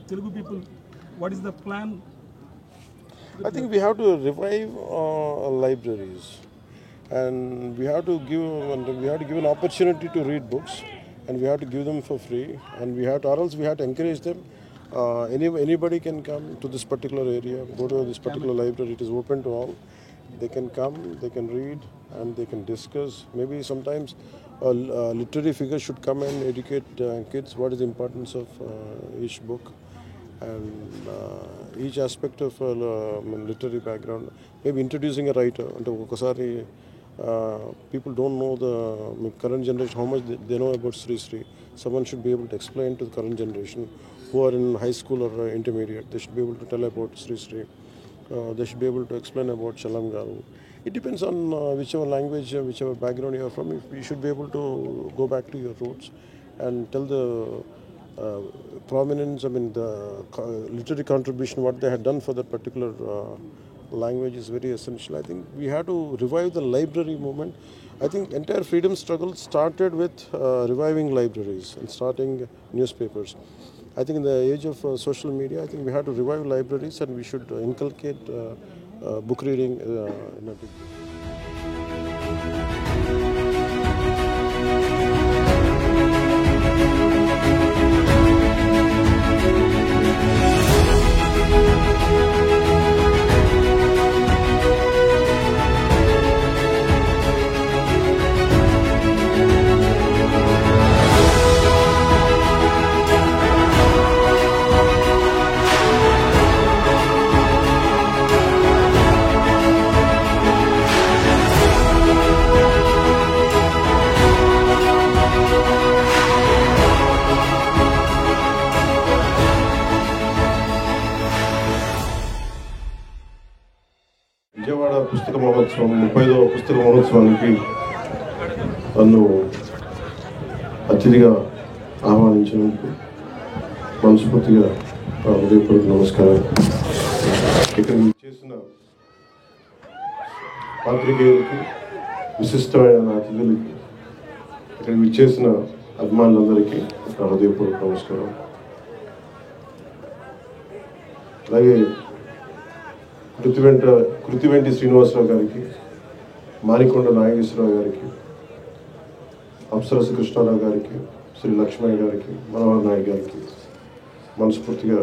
Telugu people, what is the plan? I think we have to revive libraries, and we have to give an opportunity to read books, and we have to give them for free, and or else we have to encourage them. Anybody can come to this particular area, go to this particular library. It is open to all. They can come, they can read, and they can discuss. Maybe sometimes a literary figure should come and educate kids what is the importance of each book and each aspect of literary background. Maybe introducing a writer. People don't know the current generation how much they know about Sri Sri. Someone should be able to explain to the current generation who are in high school or intermediate. They should be able to tell about Sri Sri. They should be able to explain about Chalam Garu. It depends on whichever language, whichever background you are from. You should be able to go back to your roots and tell the prominence, the literary contribution, what they had done for that particular language is very essential. I think we have to revive the library movement. I think entire freedom struggle started with reviving libraries and starting newspapers. I think in the age of social media, I think we have to revive libraries, and we should inculcate book reading in a big way. Vijayawada పుస్తక మహోత్సవం 35వ పుస్తక మహోత్సవానికి నన్ను అతిథిగా ఆహ్వానించినందుకు మనస్ఫూర్తిగా హృదయపూర్వక నమస్కారం. ఇక్కడ చేసిన పాత్రికేయులకి, విశిష్టమైన అతిథులకి, ఇక్కడ విచ్చేసిన అభిమానులందరికీ హృదయపూర్వక నమస్కారం. అలాగే కృతివెంటి శ్రీనివాసరావు గారికి, మానికొండ నాగేశ్వరరావు గారికి, అప్సరస కృష్ణారావు గారికి, శ్రీ లక్ష్మయ్య గారికి, మనోహర్ నాయక్ గారికి మనస్ఫూర్తిగా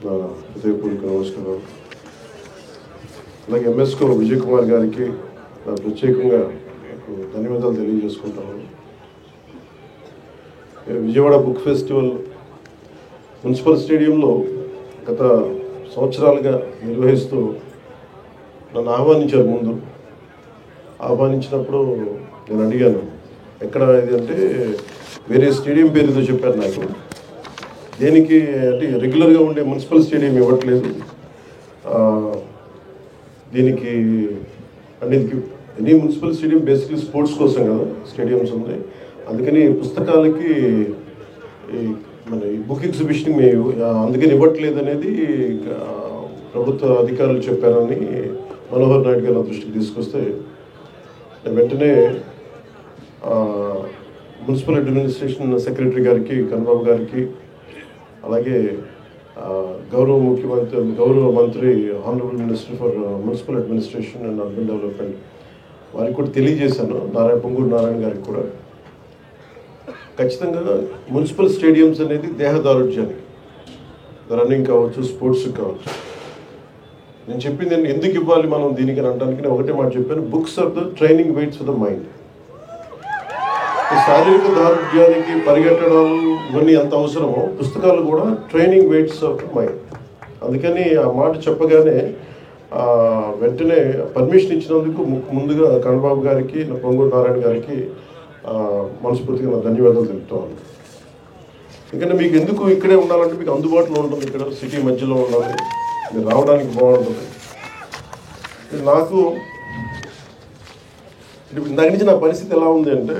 నా హృదయపూర్వక నమస్కారం. అలాగే ఎంఎస్కో విజయ్ కుమార్ గారికి నా ప్రత్యేకంగా ధన్యవాదాలు తెలియజేసుకుంటాను. విజయవాడ బుక్ ఫెస్టివల్ మున్సిపల్ స్టేడియంలో గత సంవత్సరాలుగా నిర్వహిస్తూ నన్ను ఆహ్వానించారు. ముందు ఆహ్వానించినప్పుడు నేను అడిగాను, ఎక్కడ ఇది అంటే వేరే స్టేడియం పేరుతో చెప్పారు నాకు. దేనికి అంటే రెగ్యులర్గా ఉండే మున్సిపల్ స్టేడియం ఇవ్వట్లేదు, దీనికి అంటే any municipal stadium basically sports కోసం కదా స్టేడియంస్ ఉంది, అందుకని పుస్తకాలకి మన ఈ బుక్ ఎగ్జిబిషన్ మేము అందుకని ఇవ్వట్లేదు అనేది ప్రభుత్వ అధికారులు చెప్పారని మనోహర్ నాయుడు గారు నా దృష్టికి తీసుకొస్తే వెంటనే మున్సిపల్ అడ్మినిస్ట్రేషన్ సెక్రటరీ గారికి, కన్నబాబు గారికి, అలాగే గౌరవ మంత్రి honourable minister for municipal administration and urban development వారికి కూడా తెలియజేశాను, పొంగూరు నారాయణ గారికి కూడా. ఖచ్చితంగా మున్సిపల్ స్టేడియంస్ అనేది దేహదారుఢ్యానికి, రన్నింగ్ కావచ్చు, స్పోర్ట్స్ కావచ్చు. నేను చెప్పింది ఎందుకు ఇవ్వాలి మనం దీనికి అని అనడానికి నేను ఒకటే మాట చెప్పాను, books are the training weights for the mind. శారీరక దారుఢ్యానికి పరిగెట్టడాలు ఇవన్నీ ఎంత అవసరమో పుస్తకాలు కూడా training weights of the mind. అందుకని ఆ మాట చెప్పగానే వెంటనే పర్మిషన్ ఇచ్చినందుకు ముందుగా కన్నబాబు గారికి, పొంగూరు నారాయణ గారికి మనస్ఫూర్తిగా నా ధన్యవాదాలు తెలుపుతాను. ఎందుకంటే మీకు ఎందుకు ఇక్కడే ఉండాలంటే మీకు అందుబాటులో ఉంటుంది, ఇక్కడ సిటీ మధ్యలో ఉండాలి, మీరు రావడానికి బాగుంటుంది. నాకు ఇందాక నుంచి నా పరిస్థితి ఎలా ఉంది అంటే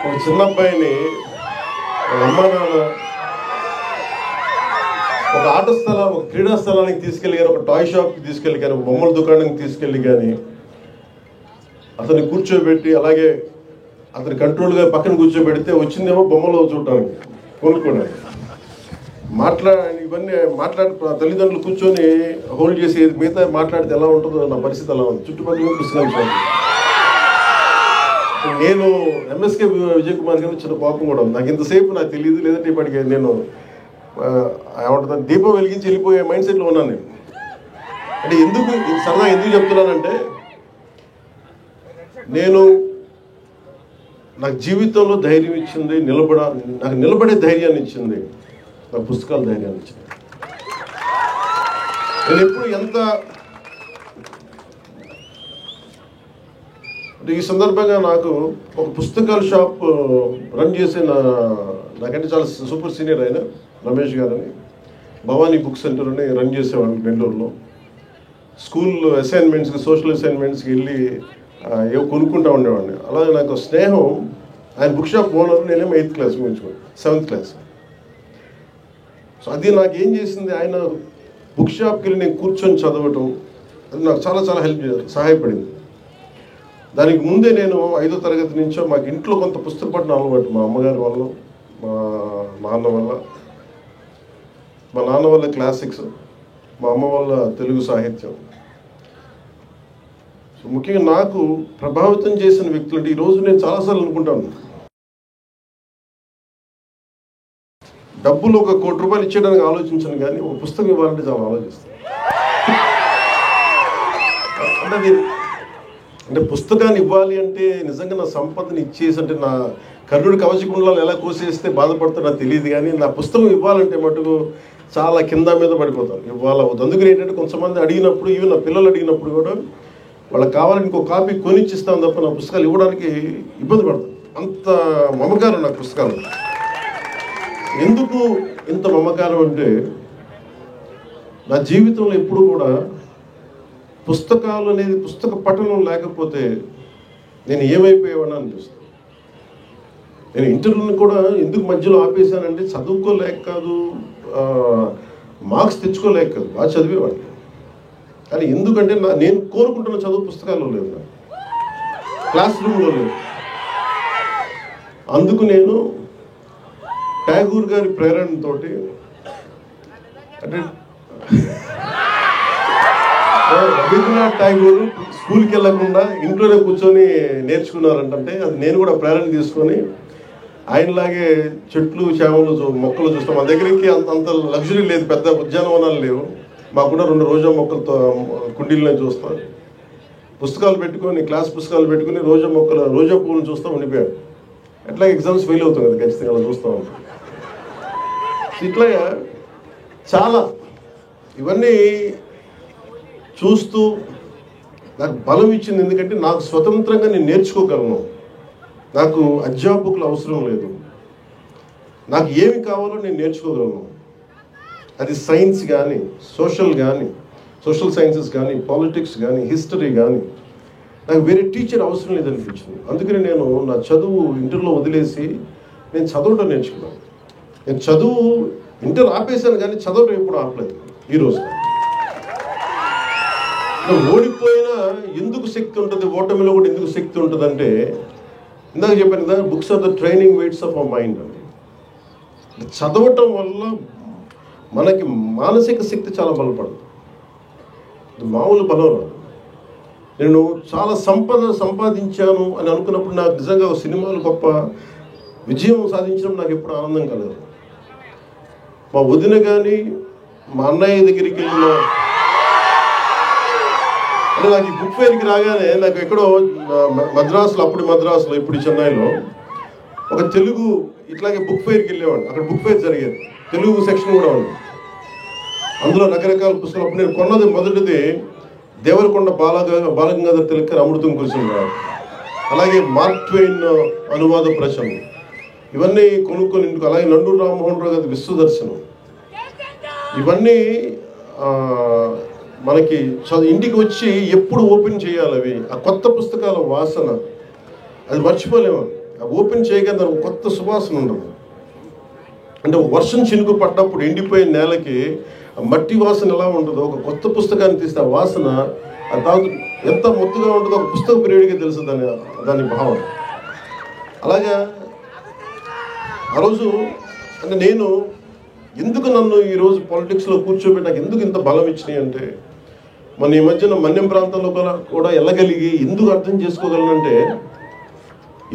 ఒక చిన్న అబ్బాయిని అమ్మ నాన్న ఒక ఆట స్థలం, ఒక క్రీడా స్థలానికి తీసుకెళ్ళి కానీ, ఒక టాయ్ షాప్కి తీసుకెళ్ళి కానీ, ఒక బొమ్మల దుకాణానికి తీసుకెళ్ళి కానీ అతన్ని కూర్చోబెట్టి అలాగే అతను కంట్రోల్గా పక్కన కూర్చోబెడితే వచ్చిందేమో బొమ్మలో చూడటానికి కొనుక్కోడానికి ఇవన్నీ తల్లిదండ్రులు కూర్చొని హోల్డ్ చేసి మిగతా మాట్లాడితే ఎలా ఉంటుందో నా పరిస్థితి ఎలా ఉంది. చుట్టుపక్కల పుస్తకాలు నేను ఎంఎస్కే విజయ్ కుమార్ గారు చిన్న కోపం కూడా ఉంది. నాకు ఇంతసేపు నాకు తెలియదు, లేదంటే ఇప్పటికే నేను ఏమంటుంది దీపం వెలిగించి వెళ్ళిపోయే మైండ్ సెట్లో ఉన్నాను నేను. అంటే సరదా ఎందుకు చెప్తున్నానంటే నాకు జీవితంలో ధైర్యం ఇచ్చింది, నాకు నిలబడే ధైర్యాన్ని ఇచ్చింది నా పుస్తకాల ధైర్యాన్ని ఇచ్చింది. నేను ఎప్పుడు ఈ సందర్భంగా నాకు ఒక పుస్తకాల షాప్ రన్ చేసే నాకంటే చాలా సూపర్ సీనియర్ అయిన రమేష్ గారని భవానీ బుక్ సెంటర్ అని రన్ చేసేవాడిని నెల్లూరులో. స్కూల్ అసైన్మెంట్స్కి సోషల్ అసైన్మెంట్స్కి వెళ్ళి ఏవో కొనుక్కుంటా ఉండేవాడిని. అలాగే నాకు స్నేహం, ఆయన బుక్ షాప్ ఓనర్, నేనేమో 8th class ముగించుకోండి 7th class. So అది నాకు ఏం చేసింది, ఆయన బుక్ షాప్కి వెళ్ళి నేను కూర్చొని చదవటం అది నాకు చాలా చాలా సహాయపడింది. దానికి ముందే నేను 5వ తరగతి నుంచో మాకు ఇంట్లో కొంత పుస్తక పఠనం అలవాటు, మా అమ్మగారి వల్ల, మా నాన్న వల్ల క్లాసిక్స్, మా అమ్మ వల్ల తెలుగు సాహిత్యం. సో ముఖ్యంగా నాకు ప్రభావితం చేసిన వ్యక్తులు అంటే ఈరోజు నేను చాలాసార్లు అనుకుంటాను, డబ్బులు ఒక ₹1 కోటి ఇచ్చేయడానికి ఆలోచించను, కానీ ఒక పుస్తకం ఇవ్వాలంటే చాలా ఆలోచిస్తాను. అంటే పుస్తకాన్ని ఇవ్వాలి అంటే నిజంగా నా సంపదను ఇచ్చేసి, అంటే నా కర్ణుడి కవచకుండలాలు ఎలా కోసేస్తే బాధపడుతుందో నాకు తెలియదు, కానీ నా పుస్తకం ఇవ్వాలంటే మటుకు చాలా కింద మీద పడిపోతాను. ఇవ్వాలి అందుకని ఏంటంటే కొంతమంది అడిగినప్పుడు, ఈవెన్ నా పిల్లలు అడిగినప్పుడు కూడా వాళ్ళకి కావాలని ఇంకో కాపీ కొనిచ్చిస్తాను తప్ప నా పుస్తకాలు ఇవ్వడానికి ఇబ్బంది పడతాను. అంత మమకారం నాకు పుస్తకాలు. ఎందుకు ఇంత మమకారం అంటే నా జీవితంలో ఎప్పుడు కూడా పుస్తకాలు అనేది, పుస్తక పఠనం లేకపోతే నేను ఏమైపోయేవాడిని అనిపిస్తుంది. నేను ఇంటర్వ్యూని కూడా ఎందుకు మధ్యలో ఆపేశానంటే చదువుకోలేక కాదు, మార్క్స్ తెచ్చుకోలేక కాదు, బాగా చదివేవాడిని. కానీ ఎందుకంటే నేను కోరుకుంటున్న చదువు పుస్తకాల్లో లేదు, క్లాస్ రూమ్లో లేదు. అందుకు నేను ట్యాగూర్ గారి ప్రేరణతో, అంటే రవీంద్రనాథ్ ఠాగూర్ స్కూల్కి వెళ్ళకుండా ఇంట్లోనే కూర్చొని నేర్చుకున్నారంటే అది నేను కూడా ప్రేరణ తీసుకొని ఆయనలాగే చెట్లు చేమలు మొక్కలు చూస్తాం. మా దగ్గరికి అంత లగ్జరీ లేదు, పెద్ద ఉద్యానవనాలు లేవు. మాకున్న 2 రోజా మొక్కలతో కుండీలనే చూస్తాం. పుస్తకాలు పెట్టుకొని, క్లాస్ పుస్తకాలు పెట్టుకుని రోజా పువ్వులను చూస్తూ ఉండిపోయాడు. ఎట్లా ఎగ్జామ్స్ ఫెయిల్ అవుతాం కదా ఖచ్చితంగా అలా చూస్తూ ఉంటాం. ఇట్లా చాలా ఇవన్నీ చూస్తూ నాకు బలం ఇచ్చింది. ఎందుకంటే నాకు స్వతంత్రంగా నేను నేర్చుకోగలను, నాకు అధ్యాపకులు అవసరం లేదు, నాకు ఏమి కావాలో నేను నేర్చుకోగలను. అది సైన్స్ కానీ, సోషల్ సైన్సెస్ కానీ, పాలిటిక్స్ కానీ, హిస్టరీ కానీ, నాకు వేరే టీచర్ అవసరం లేదనిపించింది. అందుకని నేను నా చదువు ఇంటర్లో వదిలేసి నేను చదవడం నేర్చుకున్నాను. నేను చదువు ఇంటర్ ఆపేశాను, కానీ చదవడం ఎప్పుడు ఆపలేదు. ఈరోజు ఓడిపోయినా ఎందుకు శక్తి ఉంటుంది, ఓటమిలో కూడా ఎందుకు శక్తి ఉంటుంది అంటే, ఇందాక చెప్పాను కదా, books are the training weights of our mind అని. చదవటం వల్ల మనకి మానసిక శక్తి చాలా బలపడుతుంది, మామూలు బలం రాదు. నేను చాలా సంపాదించాను అని అనుకున్నప్పుడు నాకు నిజంగా సినిమాలు గొప్ప విజయం సాధించడం నాకు ఎప్పుడు ఆనందం కలదు. మా వదిన కానీ, మా అన్నయ్య దగ్గరికి వెళ్ళిన, అంటే నాకు ఈ బుక్ ఫెయిర్కి రాగానే నాకు ఎక్కడో మద్రాసులో ఇప్పుడు చెన్నైలో ఒక తెలుగు ఇట్లాగే బుక్ ఫెయిర్కి వెళ్ళేవాడిని. అక్కడ బుక్ ఫెయిర్ జరిగేది, తెలుగు సెక్షన్ కూడా ఉంది. అందులో రకరకాల పుస్తకాలు. అప్పుడు నేను కొన్నది మొదటిది దేవరకొండ బాలగంగాధర్ తిలక్ అమృతం కురిసింది, అలాగే మార్క్ ట్వైన్ అనువాద ప్రచనం, ఇవన్నీ కొనుక్కొని ఇంటికి. అలాగే నండూరు రామ్మోహన్ రావు గారి విశ్వదర్శనం, ఇవన్నీ మనకి ఇంటికి వచ్చి ఎప్పుడు ఓపెన్ చేయాలి అవి, ఆ కొత్త పుస్తకాల వాసన అది మర్చిపోలేము. ఓపెన్ చేయగానే దానికి కొత్త సువాసన ఉండదు. అంటే వర్షం చినుకు పడ్డప్పుడు ఎండిపోయిన నేలకి మట్టి వాసన ఎలా ఉంటుందో, ఒక కొత్త పుస్తకాన్ని తీస్తే ఆ వాసన ఎంత మొత్తుగా ఉంటుందో ఒక పుస్తక ప్రియుడికి తెలుసు దాని భావన. అలాగా ఆ రోజు అంటే నేను ఎందుకు నన్ను ఈరోజు పాలిటిక్స్లో కూర్చోబెట్టి నాకు ఎందుకు ఇంత బలం ఇచ్చినాయి అంటే, మన ఈ మధ్యన మన్యం ప్రాంతంలో కూడా వెళ్ళగలిగి ఎందుకు అర్థం చేసుకోగలనంటే,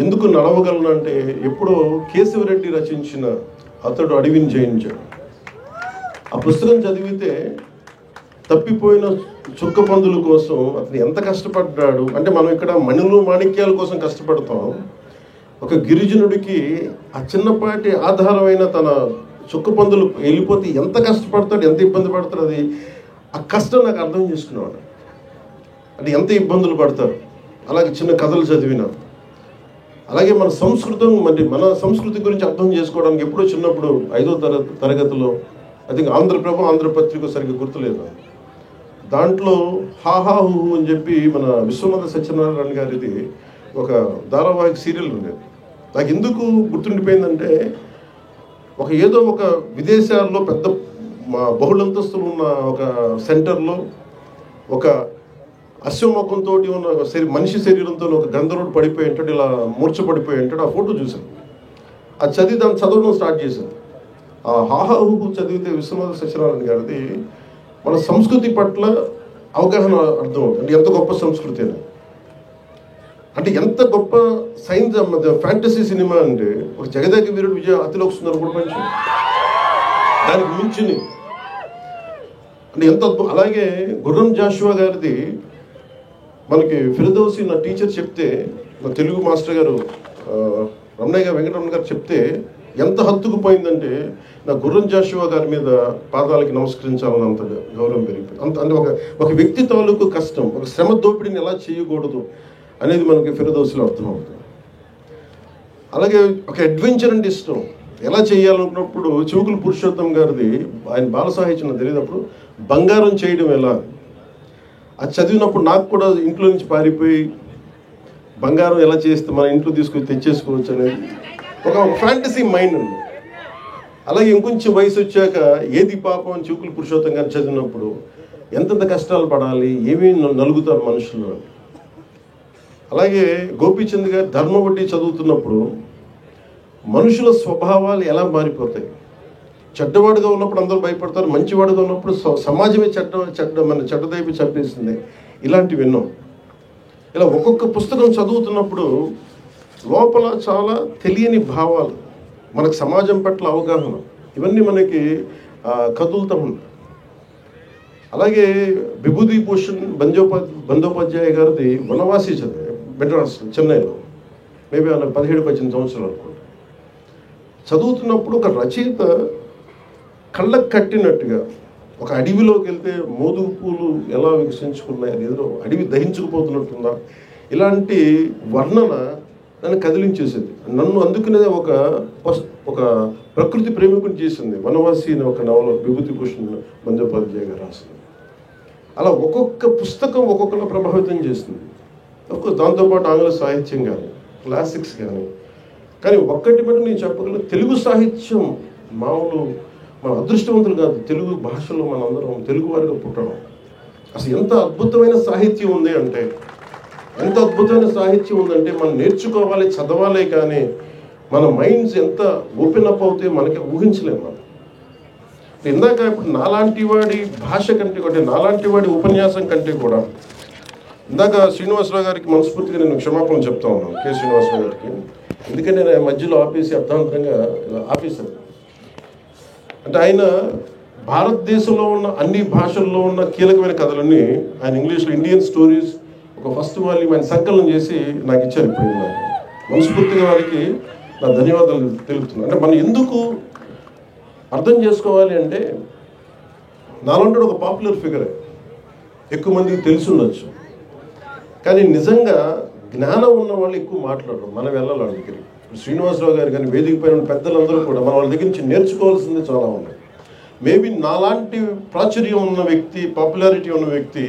ఎందుకు నడవగలనంటే, ఎప్పుడో కేశవరెడ్డి రచించిన అతడు అడవిని జయించాడు ఆ పుస్తకం చదివితే తప్పిపోయిన చుక్క పందుల కోసం అతను ఎంత కష్టపడ్డాడు అంటే, మనం ఇక్కడ మణులు మాణిక్యాల కోసం కష్టపడతాం, ఒక గిరిజనుడికి ఆ చిన్నపాటి ఆధారమైన తన చుక్క పందులు వెళ్ళిపోతే ఎంత కష్టపడతాడు, ఎంత ఇబ్బంది పడతాడు, అది ఆ కష్టం నాకు అర్థం చేసుకున్నాడు. అంటే ఎంత ఇబ్బందులు పడతారు. అలాగే చిన్న కథలు చదివిన, అలాగే మన సంస్కృతి గురించి అర్థం చేసుకోవడానికి ఎప్పుడో చిన్నప్పుడు 5వ తరగతిలో ఐ థింక్ ఆంధ్రప్రభ ఆంధ్రపత్రిక సరిగ్గా గుర్తులేదు, దాంట్లో హాహా హూ అని చెప్పి మన విశ్వనాథ సత్యనారాయణ గారిది ఒక ధారావాహిక సీరియల్ ఉండేది. నాకు ఎందుకు గుర్తుండిపోయిందంటే, ఏదో ఒక విదేశాల్లో పెద్ద బహుళంతస్తులు ఉన్న ఒక సెంటర్లో ఒక అశ్వముఖంతో ఉన్న మనిషి శరీరంతో ఒక గంధర్వుడు పడిపోయి ఉంటాడు, ఇలా మూర్చపడిపోయి ఉంటాడు. ఆ ఫోటో చూశాను, అది చదివి దాన్ని చదవడం స్టార్ట్ చేశాను. ఆ హాహాహు చదివితే విశ్వనాథ సత్యనారాయణ గారిది మన సంస్కృతి పట్ల అవగాహన అర్థం అవుతుంది. అంటే ఎంత గొప్ప సంస్కృతి అని, అంటే ఎంత గొప్ప సైన్స్ ఫ్యాంటసీ సినిమా అంటే, ఒక జగదేక వీరుడు విజయ అతిలోక సుందరం కూడా మంచి దానికి మించింది అంటే ఎంత అద్భుతం. అలాగే గుర్రం జాషువా గారిది మనకి ఫిరదౌసి నా టీచర్ చెప్తే, నా తెలుగు మాస్టర్ గారు రమణయ్య గారు వెంకటరమణ గారు చెప్తే ఎంత హత్తుకుపోయిందంటే, నా గుర్రం జాషువా గారి మీద పాదాలకి నమస్కరించాలని అంత గౌరవం పెరిగిపోయింది. అంటే ఒక వ్యక్తి తాలూకు కష్టం, ఒక శ్రమ దోపిడిని ఎలా చేయకూడదు అనేది మనకి ఫిరదౌసిలో అర్థమవుతుంది. అలాగే ఒక అడ్వెంచర్ అంటే ఇష్టం, ఎలా చేయాలనుకున్నప్పుడు చివుకుల పురుషోత్తం గారిది, ఆయన బాల సాహిత్యం తెలియనప్పుడు బంగారం చేయడం ఎలా, అది చదివినప్పుడు నాకు కూడా ఇంట్లో నుంచి పారిపోయి బంగారం ఎలా చేస్తే మన ఇంట్లో తీసుకొని తెచ్చేసుకోవచ్చు అనేది ఒక ఫ్యాంటసీ మైండ్ ఉంది. అలాగే ఇంకొంచెం వయసు వచ్చాక ఏది పాపం అని చివుకుల పురుషోత్తం గారు చదివినప్పుడు ఎంతెంత కష్టాలు పడాలి, ఏమేమి నలుగుతారు మనుషులు. అలాగే గోపీచంద్ గారు ధర్మవడ్డీ చదువుతున్నప్పుడు మనుషుల స్వభావాలు ఎలా మారిపోతాయి, చెడ్డవాడుగా ఉన్నప్పుడు అందరూ భయపడతారు, మంచివాడుగా ఉన్నప్పుడు సమాజమే చెడ్డదైపు చంపేస్తుంది. ఇలాంటివి విన్నాం. ఇలా ఒక్కొక్క పుస్తకం చదువుతున్నప్పుడు లోపల చాలా తెలియని భావాలు, మనకు సమాజం పట్ల అవగాహన, ఇవన్నీ మనకి కదులుతూ ఉంటాయి. అలాగే విభూతి భూషణ్ బందోపాధ్యాయ గారిది వనవాసి చదివే మెడ్రాస్ చెన్నైలో, మేబీ ఆయన 17-18 సంవత్సరాలు అనుకుంటా. చదువుతున్నప్పుడు ఒక రచయిత కళ్ళకు కట్టినట్టుగా ఒక అడవిలోకి వెళ్తే మోదుగు పూలు ఎలా వికసించుకున్నాయి, అది ఏదో అడవి దహించుకుపోతున్నట్టుందా, ఇలాంటి వర్ణన నన్ను కదిలించేసేది. నన్ను అందుకనే ఒక ప్రకృతి ప్రేమికుని చేసింది వనవాసి అనే ఒక నవల విభూతి భూషణ్ బందోపాధ్యాయ గారు రాసింది. అలా ఒక్కొక్క పుస్తకం ఒక్కొక్కలా ప్రభావితం చేస్తుంది. దాంతోపాటు ఆంగ్ల సాహిత్యం కానీ క్లాసిక్స్ కానీ ఒక్కటి బట్టి నేను చెప్పగలను, తెలుగు సాహిత్యం మామూలు మన అదృష్టవంతులు కాదు. తెలుగు భాషలో మనందరం తెలుగువారిగా పుట్టడం, అసలు ఎంత అద్భుతమైన సాహిత్యం ఉంది అంటే, ఎంత అద్భుతమైన సాహిత్యం ఉందంటే మనం నేర్చుకోవాలి, చదవాలి. కానీ మన మైండ్స్ ఎంత ఓపెన్ అప్ అవుతే మనకి ఊహించలేము. మనం ఇందాక ఇప్పుడు నాలాంటి వాడి భాష కంటే కూడా, నాలాంటి వాడి ఉపన్యాసం కంటే కూడా, ఇందాక శ్రీనివాసరావు గారికి మనస్ఫూర్తిగా నేను క్షమాపణ చెప్తా ఉన్నాను, కె శ్రీనివాసరావు గారికి. ఎందుకంటే నేను మధ్యలో ఆపేసి అర్థాంతరంగా ఆపేశాను. అంటే ఆయన భారతదేశంలో ఉన్న అన్ని భాషల్లో ఉన్న కీలకమైన కథలన్నీ ఆయన ఇంగ్లీష్లో ఇండియన్ స్టోరీస్ ఒక ఫస్ట్ వాల్యూమ్ ఆయన సంకలనం చేసి నాకు ఇచ్చారు. ఇప్పుడు నాకు మనస్ఫూర్తిగా వారికి నా ధన్యవాదాలు తెలుపుతున్నాను. అంటే మనం ఎందుకు అర్థం చేసుకోవాలి అంటే, నాలంటే ఒక పాపులర్ ఫిగరే, ఎక్కువ మందికి తెలిసి ఉండొచ్చు, కానీ నిజంగా జ్ఞానం ఉన్న వాళ్ళు ఎక్కువ మాట్లాడరు. మనం వెళ్ళాలి వాళ్ళ దగ్గరికి. శ్రీనివాసరావు గారు కానీ వేదిక పైన పెద్దలందరూ కూడా మన వాళ్ళ దగ్గర నుంచి నేర్చుకోవాల్సింది చాలా ఉన్నాయి. మేబీ నాలాంటి ప్రాచుర్యం ఉన్న వ్యక్తి, పాపులారిటీ ఉన్న వ్యక్తి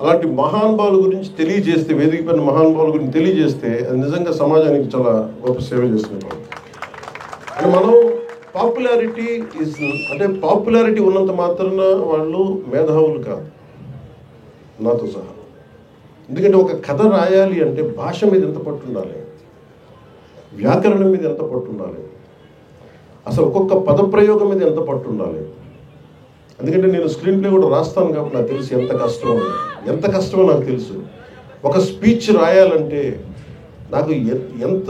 అలాంటి మహానుభావుల గురించి తెలియజేస్తే, వేదిక పైన మహానుభావుల గురించి తెలియజేస్తే అది నిజంగా సమాజానికి చాలా గొప్ప సేవ చేస్తున్నాం. అంటే మనం పాపులారిటీ ఉన్నంత మాత్రాన వాళ్ళు మేధావులు కాదు, నాతో సహా. ఎందుకంటే ఒక కథ రాయాలి అంటే భాష మీద ఎంత పట్టు ఉండాలి. వ్యాకరణం మీద ఎంత పట్టు ఉండాలి, అసలు ఒక్కొక్క పదప్రయోగం మీద ఎంత పట్టు ఉండాలి. ఎందుకంటే నేను స్క్రీన్ ప్లే కూడా రాస్తాను కాబట్టి నాకు తెలుసు ఎంత కష్టమో నాకు తెలుసు. ఒక స్పీచ్ రాయాలంటే నాకు ఎంత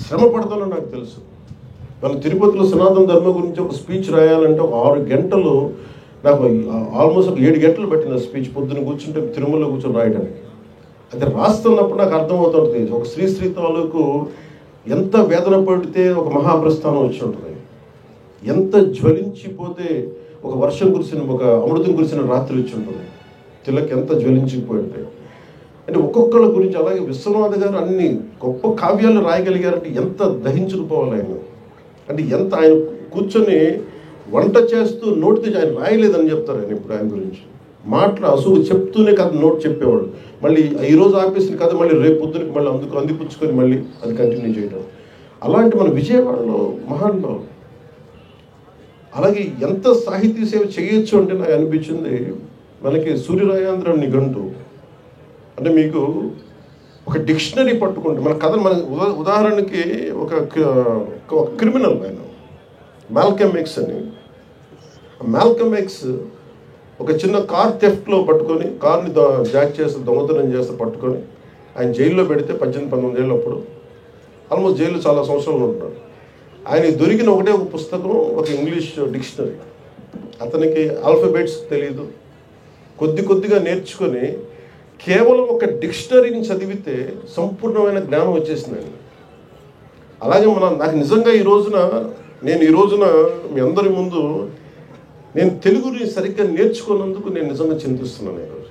శ్రమ పడతానో నాకు తెలుసు. మన తిరుపతిలో సనాతన ధర్మం గురించి ఒక స్పీచ్ రాయాలంటే ఒక 6 గంటలు, నాకు ఆల్మోస్ట్ ఒక 7 గంటలు పట్టిన స్పీచ్. పొద్దున్న కూర్చుంటే తిరుమలలో కూర్చొని రాయడానికి. అయితే రాస్తున్నప్పుడు నాకు అర్థమవుతుంటుంది ఒక స్త్రీ తాలూకు ఎంత వేదన పడితే ఒక మహాప్రస్థానం వచ్చి ఉంటుంది, ఎంత జ్వలించిపోతే ఒక వర్షం కురిసిన, ఒక అమృతం కురిసిన రాత్రి వచ్చి ఉంటుంది, తిలక్ ఎంత జ్వలించిపోయి ఉంటాయి. అంటే ఒక్కొక్కళ్ళ గురించి. అలాగే విశ్వనాథ గారు అన్ని గొప్ప కావ్యాలు రాయగలిగారంటే ఎంత దహించుకుపోవాలి ఆయన. అంటే ఎంత ఆయన కూర్చొని వంట చేస్తూ నోటితో ఆయన రాయలేదని చెప్తారు ఆయన. ఇప్పుడు ఆయన గురించి అసలు చెప్తూనే కథ నోట్ చెప్పేవాడు. మళ్ళీ ఈరోజు ఆపేసిన కథ మళ్ళీ రేపు పొద్దునకి మళ్ళీ అందిపుచ్చుకొని మళ్ళీ అది కంటిన్యూ చేయడం. అలాంటి మన విజయవాడలో మహానుభావులు. అలాగే ఎంత సాహితీ సేవ చేయొచ్చు అంటే నాకు అనిపించింది, మనకి సూర్యరాయాంధ్ర నిఘంటు అంటే మీకు ఒక డిక్షనరీ పట్టుకుంటే మన కథ, మన ఉదాహరణకి ఒక క్రిమినల్ ఆయన మాల్కమ్ ఎక్స్ అని. మాల్కమ్ ఎక్స్ ఒక చిన్న కార్ థెఫ్ట్లో పట్టుకొని, కార్ని జాక్ చేస్తే దొంగతనం చేస్తే పట్టుకొని ఆయన జైల్లో పెడితే 18-19 ఏళ్ళు అప్పుడు ఆల్మోస్ట్ జైల్లో చాలా సంవత్సరాలు ఉంటున్నాడు. ఆయన దొరికిన ఒకటే ఒక పుస్తకం, ఒక ఇంగ్లీష్ డిక్షనరీ. అతనికి ఆల్ఫాబెట్స్ తెలియదు, కొద్దిగా నేర్చుకొని కేవలం ఒక డిక్షనరీని చదివితే సంపూర్ణమైన జ్ఞానం వచ్చేసింది. అలాగే నాకు నిజంగా ఈ రోజున మీ అందరి ముందు నేను తెలుగుని సరిగ్గా నేర్చుకున్నందుకు నేను నిజంగా చింతిస్తున్నాను. ఈరోజు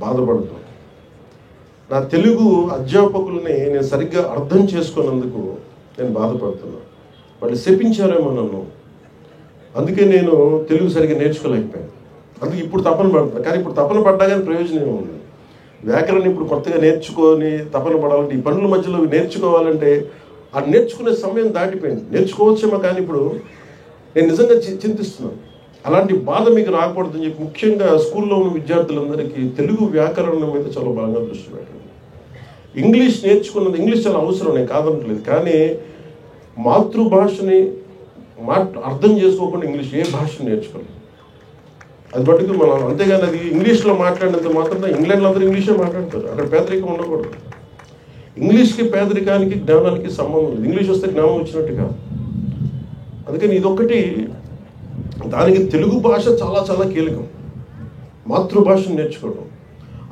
బాధపడుతున్నాను. నా తెలుగు అధ్యాపకుల్ని నేను సరిగ్గా అర్థం చేసుకున్నందుకు నేను బాధపడుతున్నాను. వాళ్ళు శపించారేమో నన్ను, అందుకే నేను తెలుగు సరిగ్గా నేర్చుకోలేకపోయాను. అందుకే ఇప్పుడు తపన పడుతున్నాను. కానీ ఇప్పుడు తపన పడ్డా కానీ ప్రయోజనం ఉంది. వ్యాకరణం ఇప్పుడు కొత్తగా నేర్చుకొని తపన పడాలంటే, ఈ పనుల మధ్యలో నేర్చుకోవాలంటే ఆ నేర్చుకునే సమయం దాటిపోయింది. నేర్చుకోవచ్చేమో కానీ ఇప్పుడు నేను నిజంగా చింతిస్తున్నాను. అలాంటి బాధ మీకు రాకూడదని చెప్పి ముఖ్యంగా స్కూల్లో ఉన్న విద్యార్థులందరికీ తెలుగు వ్యాకరణం మీద చాలా బాగా దృష్టి పెట్టండి. ఇంగ్లీష్ నేర్చుకున్నది, ఇంగ్లీష్ చాలా అవసరం, నేను కాదనట్లేదు. కానీ మాతృభాషని అర్థం చేసుకోకుండా ఇంగ్లీష్ ఏ భాషను నేర్చుకోలేదు. అది బట్టి మనం అంతేగాని అది ఇంగ్లీష్లో మాట్లాడినంత మాత్రం ఇంగ్లాండ్లో అందరూ ఇంగ్లీషే మాట్లాడతారు. అక్కడ పేదరికం ఉండకూడదు. ఇంగ్లీష్కి పేదరికానికి జ్ఞానానికి సంబంధం లేదు. ఇంగ్లీష్ వస్తే జ్ఞానం వచ్చినట్టుగా. అందుకని ఇదొక్కటి, దానికి తెలుగు భాష చాలా చాలా కీలకం, మాతృభాషను నేర్చుకోవడం.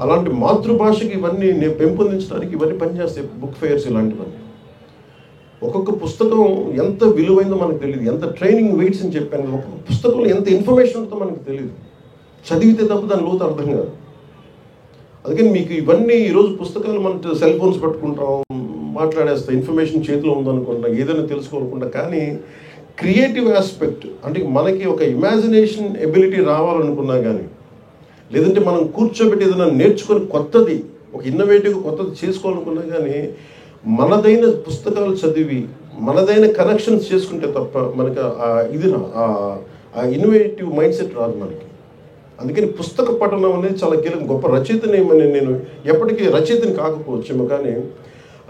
అలాంటి మాతృభాషకి ఇవన్నీ నేను పెంపొందించడానికి ఇవన్నీ పనిచేస్తాయి. బుక్ ఫెయిర్స్ ఇలాంటివన్నీ. ఒక్కొక్క పుస్తకం ఎంత విలువైందో మనకు తెలియదు. ఎంత ట్రైనింగ్ వెయిట్స్ అని చెప్పాను. ఒక్కొక్క పుస్తకంలో ఎంత ఇన్ఫర్మేషన్ ఉంటుందో మనకు తెలియదు. చదివితే తప్ప దాని లోతు అర్థం కాదు. అందుకని మీకు ఇవన్నీ ఈరోజు పుస్తకాలు మన సెల్ ఫోన్స్ పట్టుకుంటాం, మాట్లాడేస్తాం, ఇన్ఫర్మేషన్ చేతిలో ఉందనుకుంటాం, ఏదైనా తెలుసుకోనుకుంటా. కానీ క్రియేటివ్ ఆస్పెక్ట్ అంటే మనకి ఒక ఇమాజినేషన్ ఎబిలిటీ రావాలనుకున్నా కానీ, లేదంటే మనం కూర్చోబెట్టి ఏదైనా నేర్చుకొని కొత్తది, ఒక ఇన్నోవేటివ్గా కొత్తది చేసుకోవాలనుకున్నా కానీ మనదైన పుస్తకాలు చదివి మనదైన కనెక్షన్స్ చేసుకుంటే తప్ప మనకి ఆ ఇన్నోవేటివ్ మైండ్ సెట్ రాదు మనకి. అందుకని పుస్తక పఠనం అనేది చాలా కీలకం. గొప్ప రచయితని నేను ఎప్పటికీ రచయితని కాకపోవచ్చేమో కానీ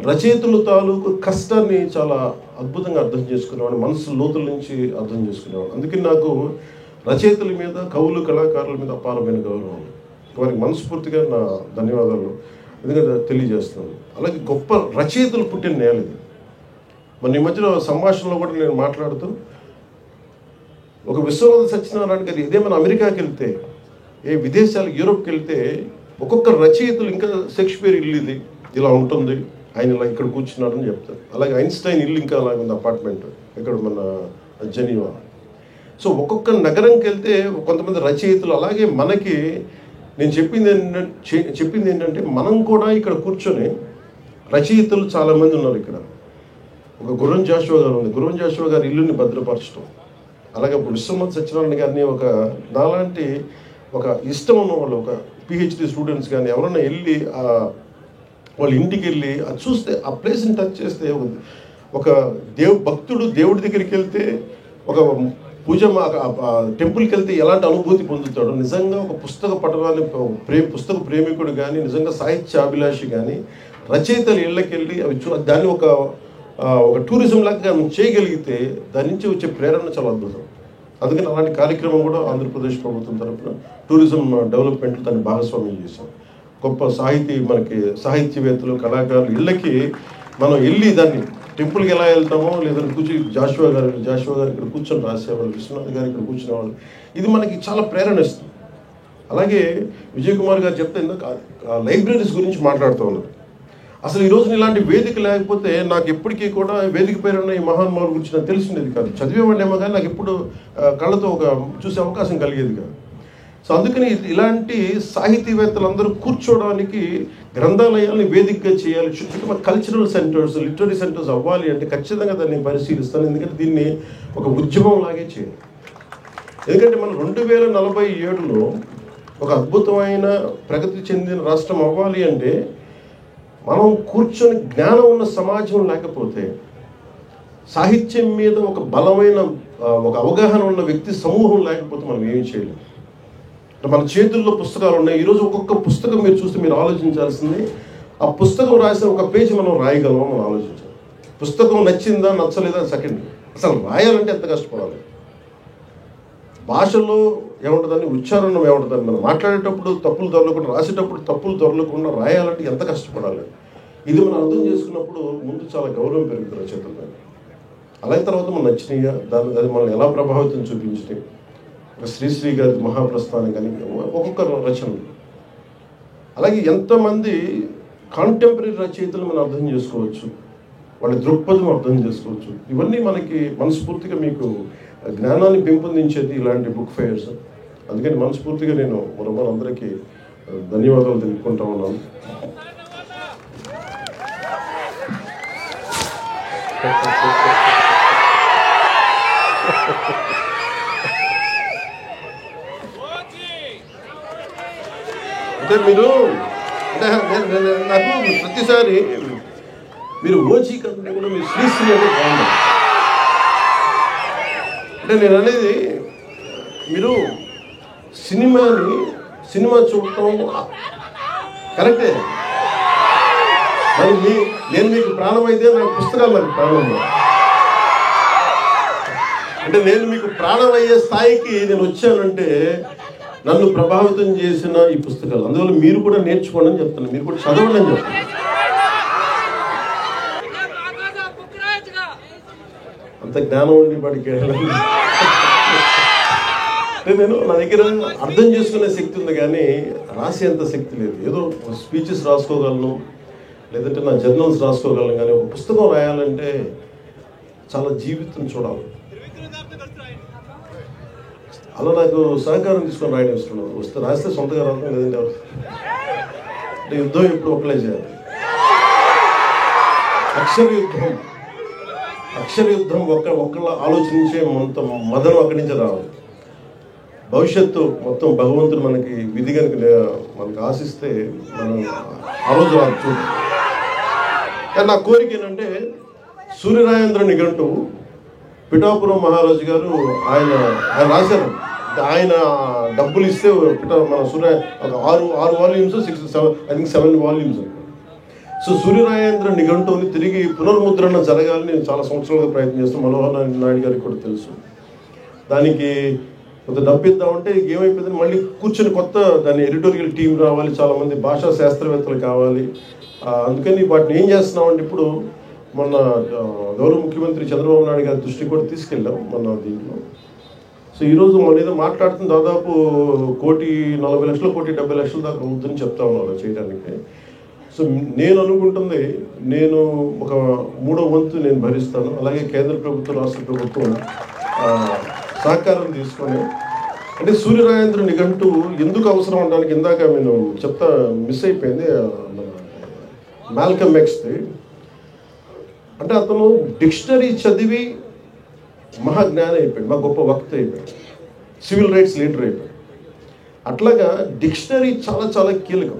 రచయితల తాలూకు కష్టాన్ని చాలా అద్భుతంగా అర్థం చేసుకునేవాడు, మనసు లోతుల నుంచి అర్థం చేసుకునేవాడు. అందుకని నాకు రచయితల మీద, కవులు, కళాకారుల మీద అపారమైన గౌరవం. వారికి మనస్ఫూర్తిగా నా ధన్యవాదాలు ఎందుకంటే తెలియజేస్తున్నాను. అలాగే గొప్ప రచయితలు పుట్టిన నేల ఇది. మన ఈ మధ్యలో సంభాషణలో కూడా నేను మాట్లాడుతూ ఒక విశ్వనాథ సత్యనారాయణ గారు ఇదే మన అమెరికాకి వెళ్తే, ఏ విదేశాలకు యూరోప్కి వెళ్తే ఒక్కొక్క రచయితలు ఇంకా షేక్స్పియర్ ఇల్లు ఇది ఇలా ఉంటుంది, ఆయన ఇలా ఇక్కడ కూర్చున్నాడని చెప్తారు. అలాగే ఐన్స్టైన్ ఇల్లు ఇంకా అలాగే ఉంది, అపార్ట్మెంట్ ఇక్కడ మన జెనీవా. సో ఒక్కొక్క నగరంకి వెళ్తే కొంతమంది రచయితలు. అలాగే మనకి నేను చెప్పింది ఏంటంటే మనం కూడా ఇక్కడ కూర్చొని రచయితలు చాలామంది ఉన్నారు. ఇక్కడ ఒక గుర్రం జాషువా గారు ఉంది. గుర్రం జాషువా గారి ఇల్లుని భద్రపరచడం. అలాగే విశ్వనాథ సత్యనారాయణ గారిని ఒక నాలాంటి ఒక ఇష్టం ఉన్న వాళ్ళు, ఒక పిహెచ్డి స్టూడెంట్స్ కానీ ఎవరైనా వెళ్ళి వాళ్ళ ఇంటికి వెళ్ళి అది చూస్తే, ఆ ప్లేస్ని టచ్ చేస్తే, ఒక భక్తుడు దేవుడి దగ్గరికి వెళ్తే, ఒక పూజ టెంపుల్కి వెళ్తే ఎలాంటి అనుభూతి పొందుతాడు, నిజంగా ఒక పుస్తక పఠనాన్ని పుస్తక ప్రేమికుడు కానీ, నిజంగా సాహిత్య అభిలాషి కానీ రచయితలు ఇళ్ళకి వెళ్ళి దాన్ని ఒక టూరిజం లాగా మనం చేయగలిగితే దాని నుంచి వచ్చే ప్రేరణ చాలా అద్భుతం. అందుకని అలాంటి కార్యక్రమం కూడా ఆంధ్రప్రదేశ్ ప్రభుత్వం తరఫున టూరిజం డెవలప్మెంట్ దాన్ని భాగస్వామ్యం చేశాం. గొప్ప మనకి సాహిత్యవేత్తలు, కళాకారులు ఇళ్ళకి మనం వెళ్ళి దాన్ని టెంపుల్కి ఎలా వెళ్తామో, లేదంటే జాషువా గారు ఇక్కడ కూర్చొని రాసేవాళ్ళు, విశ్వనాథ్ గారు ఇక్కడ కూర్చునేవాళ్ళు. ఇది మనకి చాలా ప్రేరణ ఇస్తుంది. అలాగే విజయ్ కుమార్ గారు చెప్తే లైబ్రరీస్ గురించి మాట్లాడుతూ ఉన్నారు. అసలు ఈ రోజున ఇలాంటి వేదిక లేకపోతే నాకు ఎప్పటికీ కూడా వేదిక పేరున్న ఈ మహానుభావుల గురించి నాకు తెలిసిండేది కాదు. చదివేవాడినేమో కానీ నాకు ఎప్పుడు కళ్ళతో ఒక చూసే అవకాశం కలిగేది కాదు. సో అందుకని ఇలాంటి సాహితీవేత్తలందరూ కూర్చోవడానికి గ్రంథాలయాలని వేదికగా చేయాలి. చుట్టూ కల్చరల్ సెంటర్స్, లిటరీ సెంటర్స్ అవ్వాలి అంటే ఖచ్చితంగా దాన్ని పరిశీలిస్తాను. ఎందుకంటే దీన్ని ఒక ఉద్యమం లాగే చేయాలి. ఎందుకంటే మనం 2047లో ఒక అద్భుతమైన ప్రగతి చెందిన రాష్ట్రం అవ్వాలి అంటే మనం కూర్చొని జ్ఞానం ఉన్న సమాజం లేకపోతే, సాహిత్యం మీద ఒక బలమైన ఒక అవగాహన ఉన్న వ్యక్తి సమూహం లేకపోతే మనం ఏమి చేయలేము. మన చేతుల్లో పుస్తకాలు ఉన్నాయి. ఈరోజు ఒక్కొక్క పుస్తకం మీరు చూస్తే మీరు ఆలోచించాల్సింది, ఆ పుస్తకం రాసిన ఒక పేజీ మనం రాయగలమో మనం ఆలోచించాలి. పుస్తకం నచ్చిందా నచ్చలేదా సెకండ్, అసలు రాయాలంటే ఎంత కష్టపడాలి. భాషలో ఏముంటుందని, ఉచ్చారణం ఏముంటుందని, మనం మాట్లాడేటప్పుడు తప్పులు దొరలకుండా, రాసేటప్పుడు తప్పులు దొరలకుండా రాయాలంటే ఎంత కష్టపడాలి. ఇది మనం అర్థం చేసుకున్నప్పుడు ముందు చాలా గౌరవం పెరుగుతుంది రచయితల. అలాగే తర్వాత మనం నచ్చినాయా, అది మనం ఎలా ప్రభావితం చూపించినాయి. శ్రీశ్రీ గారి మహాప్రస్థానం కానీ ఒక్కొక్క రచనలు, అలాగే ఎంతమంది కాంటెంపరీ రచయితలు మనం అర్థం చేసుకోవచ్చు, వాళ్ళ దృక్పథం అర్థం చేసుకోవచ్చు. ఇవన్నీ మనకి మనస్ఫూర్తిగా మీకు జ్ఞానాన్ని పెంపొందించేది ఇలాంటి బుక్ ఫెయిర్స్. అందుకని మనస్ఫూర్తిగా నేను మనందరికీ ధన్యవాదాలు తెలుపుకుంటా ఉన్నాను. అంటే మీరు నాకు ప్రతిసారి మీరు ఓజీ కంటే కూడా మీరు శ్రీశ్రీ అనేది బాగుంది. అంటే నేను అనేది మీరు సినిమా చూడటం కరెక్టే, మరి నేను మీకు ప్రాణం అయితే నాకు పుస్తకాలు నాకు ప్రాణం. అంటే నేను మీకు ప్రాణం అయ్యే స్థాయికి నేను వచ్చానంటే నన్ను ప్రభావితం చేసిన ఈ పుస్తకాలు. అందువల్ల మీరు కూడా నేర్చుకోండి అని చెప్తాను, మీరు కూడా చదవండి అని చెప్తాను. అంత జ్ఞానం ఉండి వాడికి నేను నా దగ్గర అర్థం చేసుకునే శక్తి ఉంది కానీ రాసేంత శక్తి లేదు. ఏదో స్పీచెస్ రాసుకోగలను, లేదంటే నా జర్నల్స్ రాసుకోగలను, కానీ ఒక పుస్తకం రాయాలంటే చాలా జీవితం చూడాలి. అలా నాకు సహకారం తీసుకొని రాయడం ఇష్టం. వస్తే రాస్తే సొంతగా రావడం, లేదంటే అంటే యుద్ధం ఎప్పుడు అప్లై చేయాలి. అక్షర యుద్ధం ఒక్కళ్ళ ఆలోచించే మొత్తం మదనం అక్కడి నుంచి రావాలి. భవిష్యత్తు మొత్తం భగవంతుడు మనకి విధి కనుక మనకు ఆశిస్తే మనం ఆ రోజు రాదు చూడు. కానీ నా కోరిక ఏంటంటే సూర్యరాయేంద్ర నిఘంటు పిఠాపురం మహారాజు గారు ఆయన రాశారు. ఆయన డబ్బులు ఇస్తే మన సూర్య ఒక 6 వాల్యూమ్స్ 7 వాల్యూమ్స్. సో సూర్యరాయేంద్ర నిఘంటుని తిరిగి పునర్ముద్రణ జరగాలని నేను చాలా సంవత్సరాలుగా ప్రయత్నం చేస్తాను. మనోహర్ నాయుడు గారికి కూడా తెలుసు. దానికి కొంత డబ్బు ఇద్దామంటే ఏమైపోయిందని మళ్ళీ కూర్చొని కొత్త దాన్ని ఎడిటోరియల్ టీం రావాలి, చాలామంది భాషా శాస్త్రవేత్తలు కావాలి. అందుకని వాటిని ఏం చేస్తున్నామంటే ఇప్పుడు మొన్న గౌరవ ముఖ్యమంత్రి చంద్రబాబు నాయుడు గారి దృష్టికి కూడా తీసుకెళ్ళాం మొన్న దీంట్లో. సో ఈరోజు మన ఏదో మాట్లాడుతున్న దాదాపు 1,40,00,000 1,70,00,000 దాకా అవుతుందని చెప్తా ఉన్నారు చేయడానికి. సో నేను అనుకుంటుంది నేను ఒక 3వ వంతు నేను భరిస్తాను. అలాగే కేంద్ర ప్రభుత్వం, రాష్ట్ర ప్రభుత్వం సహకారం తీసుకొని, అంటే సూర్యరాయేంద్ర నిఘంటు ఎందుకు అవసరం అనడానికి ఇందాక నేను మిస్ అయిపోయింది మాల్కమ్ ఎక్స్ది. అంటే అతను డిక్షనరీ చదివి మహాజ్ఞాని అయిపోయాడు, మా గొప్ప వక్త అయిపోయాడు, సివిల్ రైట్స్ లీడర్ అయిపోయాడు. అట్లాగా డిక్షనరీ చాలా చాలా కీలకం.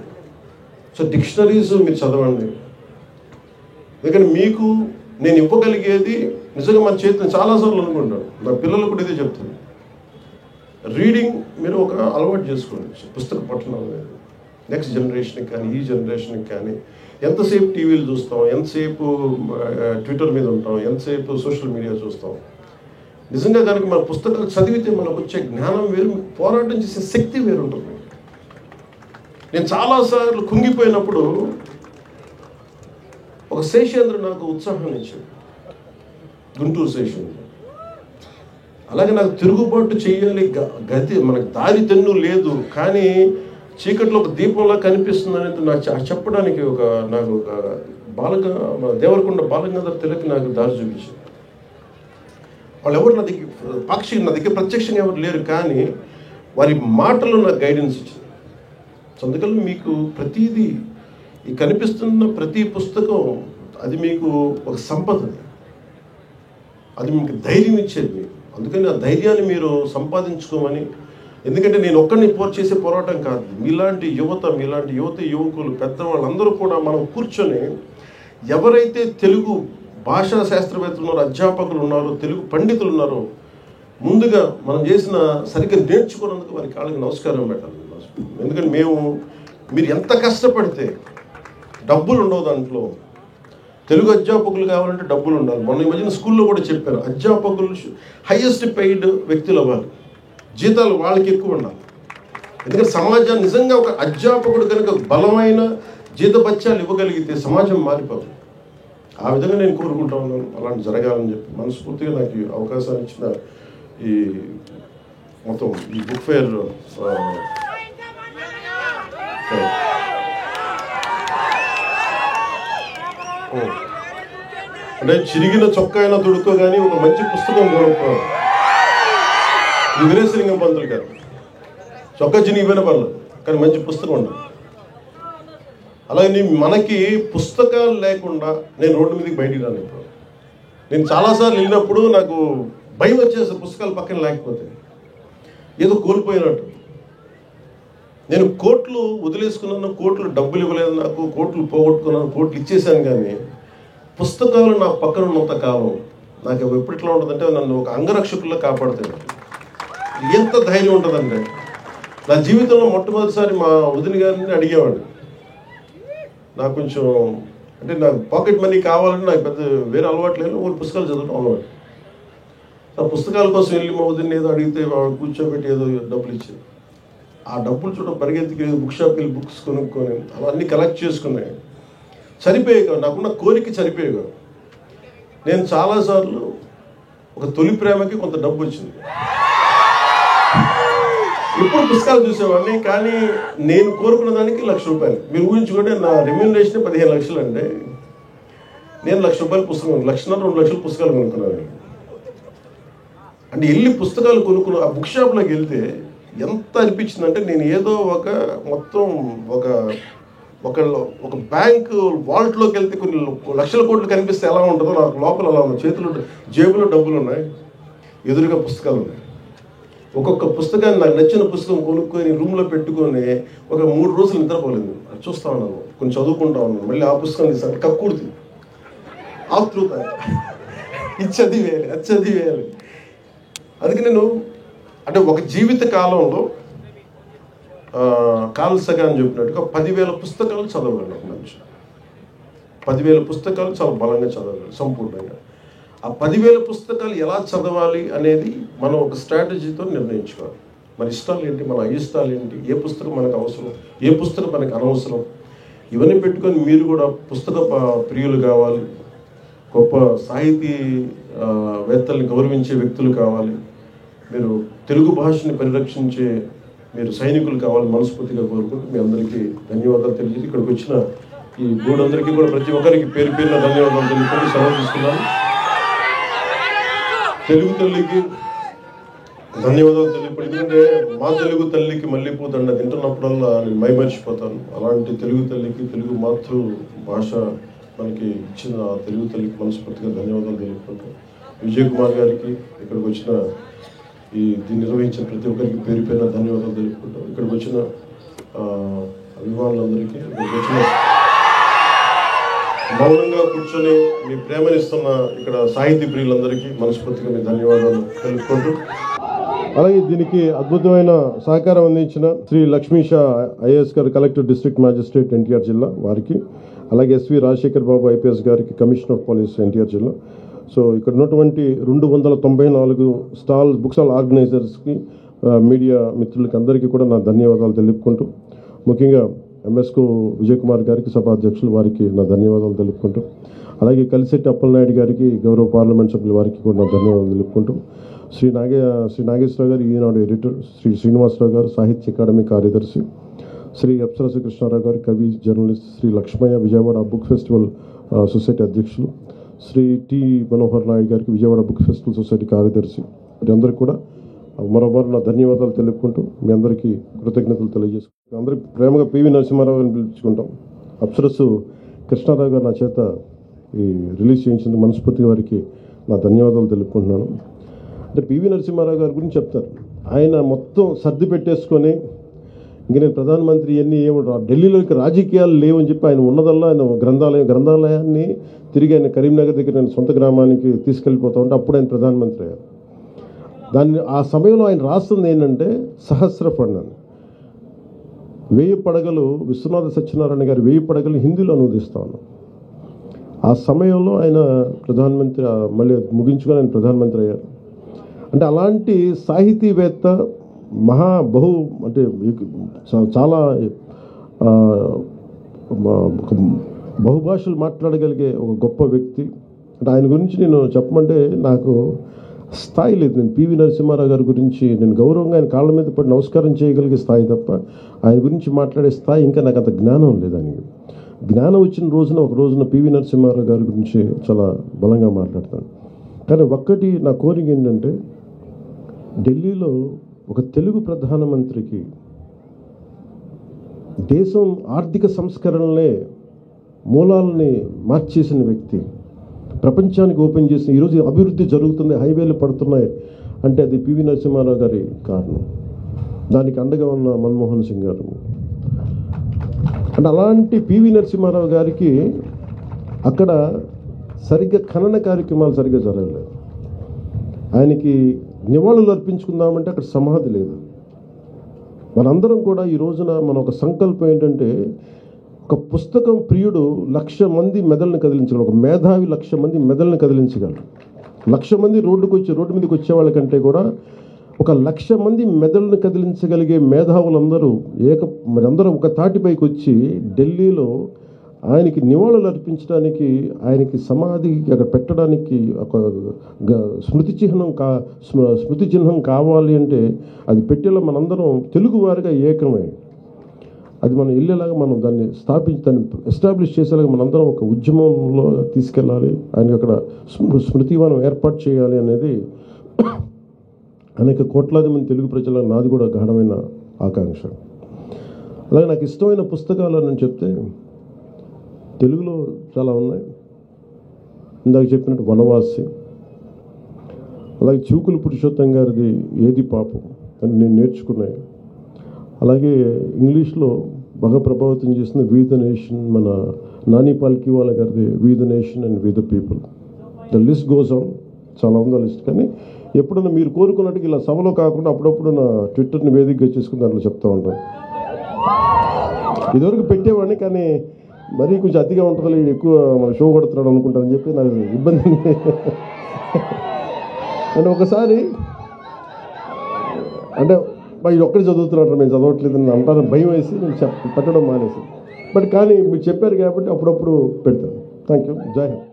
సో డిక్షనరీస్ మీరు చదవండి. ఎందుకంటే మీకు నేను ఇవ్వగలిగేది నిజంగా మన చేతిని చాలాసార్లు అనుకుంటాను, నా పిల్లలకు కూడా ఇదే చెప్తాను, రీడింగ్ మీరు ఒక అలవాటు చేసుకోండి. పుస్తక పఠనం అనేది నెక్స్ట్ జనరేషన్కి కానీ ఈ జనరేషన్కి కానీ ఎంతసేపు టీవీలు చూస్తాం, ఎంతసేపు ట్విట్టర్ మీద ఉంటాం, ఎంతసేపు సోషల్ మీడియా చూస్తాం. నిజంగా కనుక మన పుస్తకాలు చదివితే మనకు వచ్చే జ్ఞానం వేరు, పోరాటం చేసే శక్తి వేరు ఉంటుంది. నేను చాలాసార్లు కుంగిపోయినప్పుడు ఒక శేషేంద్ర నాకు ఉత్సాహాన్ని ఇచ్చాడు, గుంటూరు శేషేంద్ర. అలాగే నాకు తిరుగుబాటు చేయాలి, గతి మనకు దారి తెన్ను లేదు, కానీ చీకట్లో ఒక దీపంలా కనిపిస్తుంది అనేది నాకు చెప్పడానికి నాకు ఒక దేవరకొండ బాలగంగాధర తిలక్ నాకు దారి చూపించారు. వాళ్ళు ఎవరు నా దగ్గర ప్రత్యక్షంగా ఎవరు లేరు, కానీ వారి మాటలు నాకు గైడెన్స్ ఇచ్చింది. సో అందుకని మీకు ప్రతిదీ ఈ కనిపిస్తున్న ప్రతి పుస్తకం అది మీకు ఒక సంపద, అది మీకు ధైర్యం ఇచ్చేది మీకు. అందుకని ఆ ధైర్యాన్ని మీరు సంపాదించుకోమని. ఎందుకంటే నేను ఒక్కడిని చేసే పోరాటం కాదు, మీలాంటి యువకులు, పెద్దవాళ్ళందరూ కూడా మనం కూర్చొని ఎవరైతే తెలుగు భాషా శాస్త్రవేత్తలు ఉన్నారో, అధ్యాపకులు ఉన్నారో, తెలుగు పండితులు ఉన్నారో, ముందుగా మనం చేసిన సరిగ్గా నేర్చుకున్నందుకు వారి కాళ్ళకి నమస్కారం పెట్టాలి. ఎందుకంటే మీరు ఎంత కష్టపడితే డబ్బులు ఉండవు దాంట్లో. తెలుగు అధ్యాపకులు కావాలంటే డబ్బులు ఉండాలి. మొన్న ఈ మధ్యన స్కూల్లో కూడా చెప్పారు, అధ్యాపకులు హైయెస్ట్ పెయిడ్ వ్యక్తులు అవ్వాలి, జీతాలు వాళ్ళకి ఎక్కువ ఉండాలి. ఎందుకంటే సమాజాన్ని నిజంగా ఒక అధ్యాపకుడు కనుక బలమైన జీతభత్యాలు ఇవ్వగలిగితే సమాజం మారిపోతుంది. ఆ విధంగా నేను కోరుకుంటా ఉన్నాను, అలాంటి జరగాలని చెప్పి. మనస్ఫూర్తిగా నాకు ఈ అవకాశాన్ని ఇచ్చిన ఈ మొత్తం ఈ బుక్ ఫేర్ అంటే చిరిగిన చొక్కా అయినా తుడుకో కానీ ఒక మంచి పుస్తకం కొనుక్కోవాలి. వీరేశలింగం పంతులు గారు చొక్కా చినిగిపోయిన పర్లేదు, కానీ మంచి పుస్తకం ఉండాలి. అలాగే మనకి పుస్తకాలు లేకుండా నేను రోడ్డు మీదకి బయటికి రాను. ఇప్పుడు నేను చాలాసార్లు వెళ్ళినప్పుడు నాకు భయం వచ్చేసి పుస్తకాలు పక్కన లేకపోతే ఏదో కోల్పోయినట్టు. నేను కోట్లు వదిలేసుకున్నాను, కోట్లు డబ్బులు ఇవ్వలేదు, నాకు కోట్లు పోగొట్టుకున్నాను, కోట్లు ఇచ్చేసాను, కానీ పుస్తకాలు నా పక్కన ఉన్నంత కాలం నాకు ఎప్పటిలా ఉంటుందంటే నన్ను ఒక అంగరక్షకుల్లో కాపాడుతాను. ఎంత ధైర్యం ఉంటుందంటే, నా జీవితంలో మొట్టమొదటిసారి మా వదిన గారిని అడిగేవాడు, నాకు కొంచెం అంటే నాకు పాకెట్ మనీ కావాలని నాకు పెద్ద వేరే అలవాటు లేదు, ఒక పుస్తకాలు చదవడం అలవాటు. ఆ పుస్తకాల కోసం వెళ్ళి మా వదిన ఏదో అడిగితే కూర్చోబెట్టి ఏదో డబ్బులు ఇచ్చింది. ఆ డబ్బులు చూడ పరిగెత్తికి బుక్ షాప్కి వెళ్ళి బుక్స్ కొనుక్కొని అలా అన్నీ కలెక్ట్ చేసుకున్నాయి. సరిపోయేగా, నాకున్న కోరిక సరిపోయేగా. నేను చాలాసార్లు ఒక తొలి ప్రేమకి కొంత డబ్బు వచ్చింది, ఇప్పుడు పుస్తకాలు చూసేవాడిని, కానీ నేను కోరుకున్న దానికి ₹1,00,000. మీరు ఊహించుకుంటే నా రెమ్యూనరేషన్ 15 లక్షలు అంటే నేను ₹1,00,000 పుస్తకం, 1,00,000 2 లక్షల పుస్తకాలు కొనుక్కున్నాను. అంటే వెళ్ళి పుస్తకాలు కొనుక్కున్న ఆ బుక్ షాప్లోకి వెళ్తే ఎంత అనిపించిందంటే, నేను ఏదో మొత్తం ఒక బ్యాంక్ వాలెట్లోకి వెళ్తే కొన్ని లక్షల కోట్లు కనిపిస్తే ఎలా ఉంటుందో నాకు లోపల అలా ఉంది. జేబులో డబ్బులు ఉన్నాయి, ఎదురుగా పుస్తకాలు ఉన్నాయి. ఒక్కొక్క పుస్తకాన్ని నాకు నచ్చిన పుస్తకం కొనుక్కొని రూమ్లో పెట్టుకొని ఒక 3 రోజులు నిద్రపోలేదు. అది చూస్తా ఉన్నాను, కొంచెం చదువుకుంటా ఉన్నాను, మళ్ళీ ఆ పుస్తకం తీసాను, కక్కుర్తి ఆతృత, ఇది చదివేయాలి. అందుకే నేను అంటే ఒక జీవిత కాలంలో కార్ల్ సగాన్ చెప్పినట్టుగా 10,000 పుస్తకాలు చదవగలను. ఒక మనిషి 10,000 పుస్తకాలు చాలా బలంగా చదవగలరు సంపూర్ణంగా. ఆ 10,000 పుస్తకాలు ఎలా చదవాలి అనేది మనం ఒక స్ట్రాటజీతో నిర్ణయించుకోవాలి. మన ఇష్టాలు ఏంటి, మన అయిష్టాలు ఏంటి, ఏ పుస్తకం మనకు అవసరం, ఏ పుస్తకం మనకు అనవసరం, ఇవన్నీ పెట్టుకొని మీరు కూడా పుస్తక ప్రియులు కావాలి, గొప్ప సాహితీ వేత్తల్ని గౌరవించే వ్యక్తులు కావాలి, మీరు తెలుగు భాషని పరిరక్షించే మీరు సైనికులు కావాలి మనస్ఫూర్తిగా కోరుకుంటూ మీ అందరికీ ధన్యవాదాలు తెలియజేసి ఇక్కడికి వచ్చిన ఈ గూడందరికీ కూడా ప్రతి ఒక్కరికి పేరు పేరున ధన్యవాదాలు తెలుపుకుంటూ సెలవు తీసుకున్నాను. తెలుగు తల్లికి ధన్యవాదాలు తెలుపు. ఎందుకంటే మా తెలుగు తల్లికి మల్లెపూ దండ తింటున్నప్పుడల్లా నేను మైమర్చిపోతాను. అలాంటి తెలుగు తల్లికి, తెలుగు మాతృ భాష మనకి ఇచ్చిన తెలుగు తల్లికి మనస్ఫూర్తిగా ధన్యవాదాలు తెలుపుకుంటూ, విజయ్ కుమార్ గారికి, ఇక్కడికి వచ్చిన దీన్ని నిర్వహించిన ప్రతి ఒక్కరికి పేరు పేరున ధన్యవాదాలు తెలుపుకుంటాం. ఇక్కడికి వచ్చిన అభిమానులందరికీ, ఇక్కడికి వచ్చిన మౌనంగా కూర్చొని మీ ప్రేమనిస్తున్న ఇక్కడ సాహితీ ప్రియులందరికీ మనస్ఫూర్తిగా మీ ధన్యవాదాలు తెలుపుకుంటూ అలాగే దీనికి అద్భుతమైన సహకారం అందించిన శ్రీ లక్ష్మీషా ఐఏఎస్ గారు, కలెక్టర్ డిస్ట్రిక్ట్ మ్యాజిస్ట్రేట్ ఎన్టీఆర్ జిల్లా వారికి, అలాగే ఎస్వి రాజశేఖర్ బాబు ఐపీఎస్ గారికి, కమిషనర్ ఆఫ్ పోలీస్ ఎన్టీఆర్ జిల్లా. సో ఇక్కడ ఉన్నటువంటి 294 బుక్ స్టాల్ ఆర్గనైజర్స్కి, మీడియా మిత్రులకి అందరికీ కూడా నా ధన్యవాదాలు తెలుపుకుంటూ, ముఖ్యంగా ఎంఎస్కో విజయ్ కుమార్ గారికి, సభాధ్యక్షులు వారికి నా ధన్యవాదాలు తెలుపుకుంటూ, అలాగే కలిశెట్టి అప్పలనాయుడు గారికి, గౌరవ పార్లమెంట్ సభ్యుల వారికి కూడా నా ధన్యవాదాలు తెలుపుకుంటూ, శ్రీ నాగేశ్వరరావు గారు ఈనాడు ఎడిటర్, శ్రీ శ్రీనివాసరావు గారు సాహిత్య అకాడమీ కార్యదర్శి, శ్రీ అప్సరస కృష్ణారావు గారు కవి, journalist, Shri Lakshmaiah Vijayawada book festival society అధ్యక్షులు, శ్రీ టి మనోహర్ నాయుడు గారికి విజయవాడ బుక్ ఫెస్టివల్ సొసైటీ కార్యదర్శి, వీరందరికీ కూడా మరోమారు నా ధన్యవాదాలు తెలుపుకుంటూ మీ అందరికీ కృతజ్ఞతలు తెలియజేసుకుంటాం. అందరికీ ప్రేమగా పివి నరసింహారావు గారిని పిలుచుకుంటాం. అప్సరస్సు కృష్ణారావు గారు నా చేత ఈ రిలీజ్ చేయించినందుకు మనస్ఫూర్తిగా వారికి నా ధన్యవాదాలు తెలుపుకుంటున్నాను. అంటే పివి నరసింహారావు గారి గురించి చెప్తారు. ఆయన మొత్తం సర్ది పెట్టేసుకొని ఇంక నేను ప్రధానమంత్రి ఇవన్నీ ఢిల్లీలోకి రాజకీయాలు లేవని చెప్పి ఆయన ఉన్నదల్లా ఆయన గ్రంథాలయాన్ని తిరిగి ఆయన కరీంనగర్ దగ్గర నేను సొంత గ్రామానికి తీసుకెళ్ళిపోతా ఉంటే అప్పుడు ఆయన ప్రధానమంత్రి అయ్యారు. ఆ సమయంలో ఆయన రాస్తుంది ఏంటంటే సహస్రఫండ్ అని, 1000 పడగలు, విశ్వనాథ సత్యనారాయణ గారి 1000 పడగలు హిందీలో అనువదిస్తా ఉన్నాం. ఆ సమయంలో ఆయన ప్రధానమంత్రి, మళ్ళీ ముగించుకొని ఆయన ప్రధానమంత్రి అయ్యారు. అంటే అలాంటి సాహితీవేత్త, అంటే చాలా బహుభాషలు మాట్లాడగలిగే ఒక గొప్ప వ్యక్తి. అంటే ఆయన గురించి నేను చెప్పమంటే నాకు స్థాయి లేదు. నేను పివి నరసింహారావు గారి గురించి నేను గౌరవంగా ఆయన కాళ్ళ మీద పడి నమస్కారం చేయగలిగే స్థాయి తప్ప ఆయన గురించి మాట్లాడే స్థాయి ఇంకా నాకు అంత జ్ఞానం లేదు. ఆయనకి జ్ఞానం వచ్చిన ఒక రోజున పివి నరసింహారావు గారి గురించి చాలా బలంగా మాట్లాడతాను. కానీ ఒక్కటి నా కోరిక ఏంటంటే, ఢిల్లీలో ఒక తెలుగు ప్రధానమంత్రికి దేశం ఆర్థిక సంస్కరణలే మూలాలని మార్చేసిన వ్యక్తి, ప్రపంచానికి ఓపెన్ చేసిన, ఈరోజు అభివృద్ధి జరుగుతుంది, హైవేలు పడుతున్నాయి అంటే అది పివి నరసింహారావు గారి కారణం. దానికి అండగా ఉన్న మన్మోహన్ సింగ్ గారు. అంటే అలాంటి పివి నరసింహారావు గారికి అక్కడ సరిగ్గా ఖనన కార్యక్రమాలు సరిగ్గా జరగలేదు. ఆయనకి నివాళులు అర్పించుకుందామంటే అక్కడ సమాధి లేదు. మనందరం కూడా ఈ రోజున మన ఒక సంకల్పం ఏంటంటే, ఒక పుస్తకం ప్రియుడు 1,00,000 మంది మెదళ్ళని కదిలించగలడు. ఒక మేధావి 1,00,000 మంది మెదళ్ళని కదిలించగలడు. 1,00,000 మంది రోడ్డు మీదకి వచ్చే వాళ్ళకంటే కూడా 1,00,000 మంది మెదళ్ళని కదిలించగలిగే మేధావులందరూ అందరూ ఒక తాటిపైకి వచ్చి ఢిల్లీలో ఆయనకి నివాళులు అర్పించడానికి, ఆయనకి సమాధి అక్కడ పెట్టడానికి ఒక స్మృతి చిహ్నం కావాలి అంటే అది పెట్టేలా మనందరం తెలుగువారిగా ఏకమై అది మనం వెళ్ళేలాగా మనం దాన్ని దాన్ని ఎస్టాబ్లిష్ చేసేలాగా మనందరం ఒక ఉద్యమంలో తీసుకెళ్ళాలి. ఆయనకి అక్కడ స్మృతివనం ఏర్పాటు చేయాలి అనేది అనేక కోట్లాది మంది తెలుగు ప్రజల నాది కూడా గాఢమైన ఆకాంక్ష. అలాగే నాకు ఇష్టమైన పుస్తకాలు అని చెప్తే తెలుగులో చాలా ఉన్నాయి. ఇందాక చెప్పినట్టు వనవాసి, అలాగే చివుకుల పురుషోత్తం గారిది ఏది పాపం అని నేను నేర్చుకున్నాయి. అలాగే ఇంగ్లీష్లో బాగా ప్రభావితం చేసిన వి ద నేషన్, మన నాని పాల్కివాలా గారిది we the nation and we the people. The list goes on, చాలా ఉంది ఆ లిస్ట్. కానీ ఎప్పుడన్నా మీరు కోరుకున్నట్టుగా ఇలా సభలో కాకుండా అప్పుడప్పుడు నా ట్విట్టర్ని వేదికగా చేసుకుని దాంట్లో చెప్తూ ఉంటాను. ఇదివరకు పెట్టేవాడిని, కానీ మరీ కొంచెం అతిగా ఉంటుంది, ఎక్కువ మన షో కొడుతున్నాడు అనుకుంటారని చెప్పి నాకు ఇబ్బంది. అంటే ఒకసారి అంటే ఇది ఒక్కడే చదువుతున్నారు, మేము చదవట్లేదని అంటారని భయం వేసి నేను పెట్టడం మానేసి. కానీ మీరు చెప్పారు కాబట్టి అప్పుడప్పుడు పెడతాను. Thank you. జై హింద్.